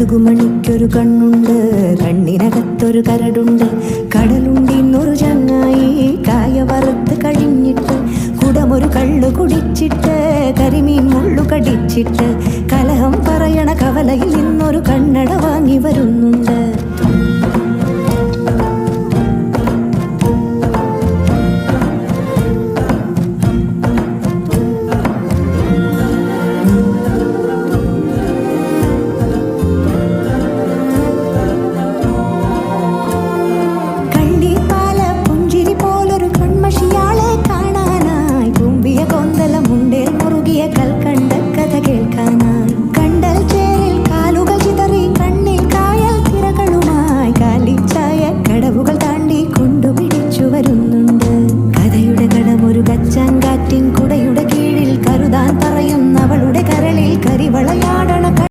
കടുകുമണിക്കൊരു കണ്ണുണ്ട്, കണ്ണിനകത്തൊരു കരടുണ്ട്. കടലുണ്ടിന്നൊരു ചങ്ങായി കായ വറുത്ത് കഴിഞ്ഞിട്ട്, കുടമൊരു കള്ളു കുടിച്ചിട്ട്, കരിമീൻ മുള്ളു കടിച്ചിട്ട്, കലഹം പറയണ കവലയിൽ നിന്നൊരു കണ്ണട വാങ്ങി വരുന്നു.